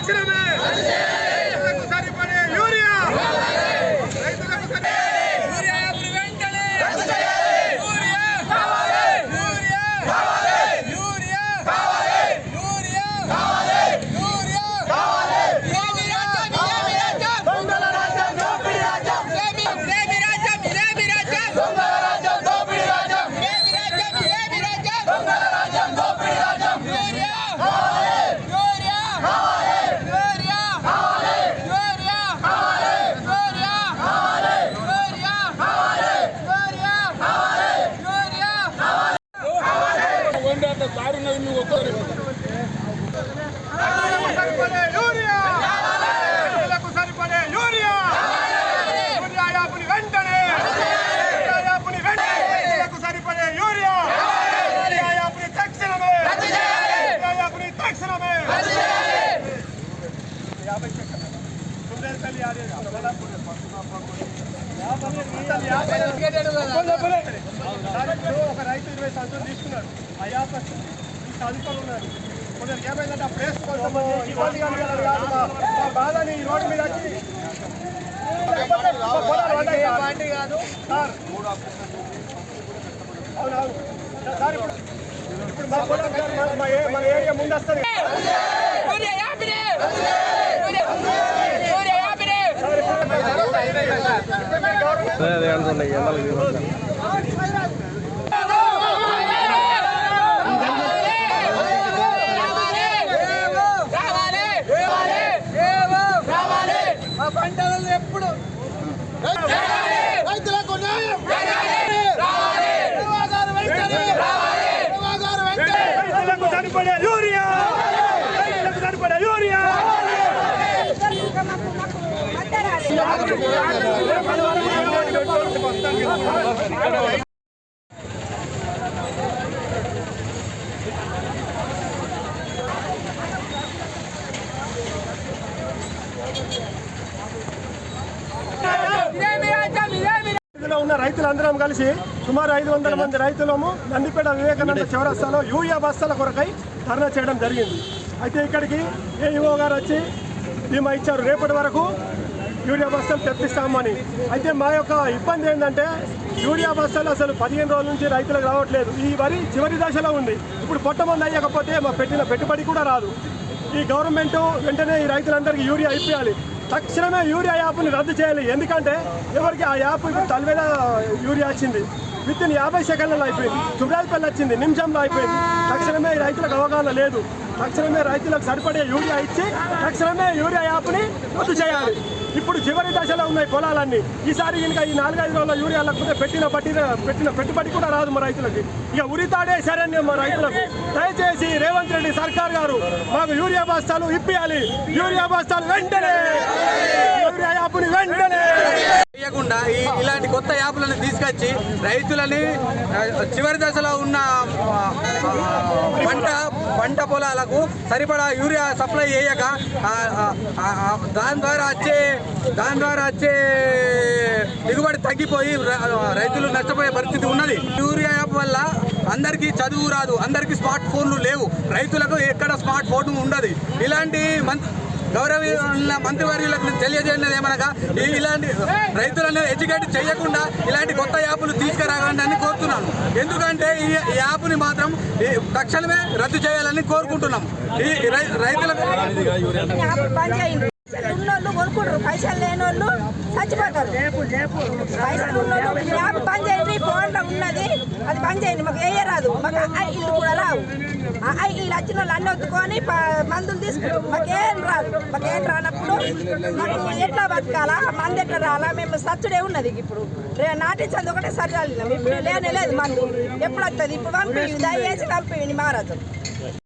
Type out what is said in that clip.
తక్షణమే రైతులకు సరిపడే యూరియా రైతులకు ఒక రైతు 20 సంవత్సరాలు తీసుకున్నాడు. అయ్యా చదువుకొని ఉన్నాడు. కొందరు ఏమైందంటే ఆ ప్లేస్ కోసం ఇబ్బంది కాదు బాధని ఈ రోడ్డు మీద వచ్చి అవునవును సార్ ఇప్పుడు మా పొలం మన ఏరియా ముందు వస్తుంది. పంటలు ఎప్పుడు రైతులకు సరిపడే యూరియా రైతులకు సరిపడే యూరియా ఉన్న రైతులందరం కలిసి సుమారు 500 మంది రైతులము నందిపేట వివేకానంద చౌరస్తాలో యూరియా బస్తాల కొరకై ధర్నా చేయడం జరిగింది. అయితే ఇక్కడికి ఏఈఓ గారు వచ్చి ధీమా ఇచ్చారు, రేపటి వరకు యూరియా బస్తాలు తెప్పిస్తామని. అయితే మా యొక్క ఇబ్బంది ఏంటంటే యూరియా బస్తాలు అసలు 15 రోజుల నుంచి రైతులకు రావట్లేదు. ఈ వరి చివరి దశలో ఉంది. ఇప్పుడు పొట్టమంది అయ్యకపోతే మా పెట్టిన పెట్టుబడి కూడా రాదు. ఈ గవర్నమెంట్ వెంటనే ఈ రైతులందరికీ యూరియా ఇప్పించాలి. తక్షణమే యూరియా యాప్ని రద్దు చేయాలి. ఎందుకంటే ఎవరికి ఆ యాప్ ఇప్పుడు తలవేల యూరియా వచ్చింది, విత్ 50 సెకండ్లలో అయిపోయింది. చుబ్రాయిపల్లి వచ్చింది, నిమిషంలో అయిపోయింది. తక్షణమే రైతులకు అవగాహన లేదు. తక్షణమే రైతులకు సరిపడే యూరియా ఇచ్చి తక్షణమే యూరియా యాప్ని రద్దు చేయాలి. ఇప్పుడు చివరి దశలో ఉన్నాయి పొలాలన్నీ. ఈసారి ఇంకా ఈ 4-5 రోజుల యూరియా లేకపోతే పెట్టిన పెట్టుబడి కూడా రాదు మా రైతులకి. ఇక ఉరితాడే శరణ్యం మా రైతులకు. దయచేసి రేవంత్ రెడ్డి సర్కార్ గారు మాకు యూరియా బస్తాలు ఇప్పియాలి. యూరియా బస్తాలు వెంటనే, యూరియా యాప్ని వెంటనే చేయకుండా ఇలాంటి కొత్త యాప్లను తీసుకొచ్చి రైతులని చివరి దశలో ఉన్న పంట పొలాలకు సరిపడా యూరియా సప్లై చేయక దాని ద్వారా వచ్చే దిగుబడి తగ్గిపోయి రైతులు నష్టపోయే పరిస్థితి ఉన్నది. యూరియా యాప్ వల్ల అందరికీ చదువు రాదు, అందరికీ స్మార్ట్ ఫోన్లు లేవు, రైతులకు ఎక్కడ స్మార్ట్ ఫోన్ ఉండదు. ఇలాంటి గౌరవ మంత్రివర్యులకు తెలియజేయలేదు ఏమనగా ఇలాంటి రైతులను ఎడ్యుకేట్ చేయకుండా ఇలాంటి కొత్త యాప్లు తీసుకురావాలని అని కోరుతున్నాను. ఎందుకంటే ఈ యాప్ని మాత్రం తక్షణమే రద్దు చేయాలని కోరుకుంటున్నాం. ఈ రైతులకు ఉన్నోళ్ళు కొనుక్కుంటారు, పైసలు లేని వాళ్ళు చచ్చిపోతారు. పైసలు ఉన్నోళ్ళు యాప్ బంద్ చేయండి, ఫోన్లో ఉన్నది అది బంద్ చేయండి. మాకు వేయరాదు, మాకు ఇల్లు కూడా రావు. ఇల్లు వచ్చిన వాళ్ళు అన్నీ ఒత్తుకొని మందులు తీసుకుంటాం. మాకేం రాదు. మాకేం రానప్పుడు మాకు ఎట్లా బతకాలా, మంది ఎట్లా రాలా? మేము సచ్చుడే ఉన్నది. ఇప్పుడు నాటించదు ఒకటే సరి రాలినాం. ఇప్పుడు లేనే లేదు మందు. ఎప్పుడు వస్తుంది? ఇప్పుడు పంపి దయచేసి పంపి మహారాజు.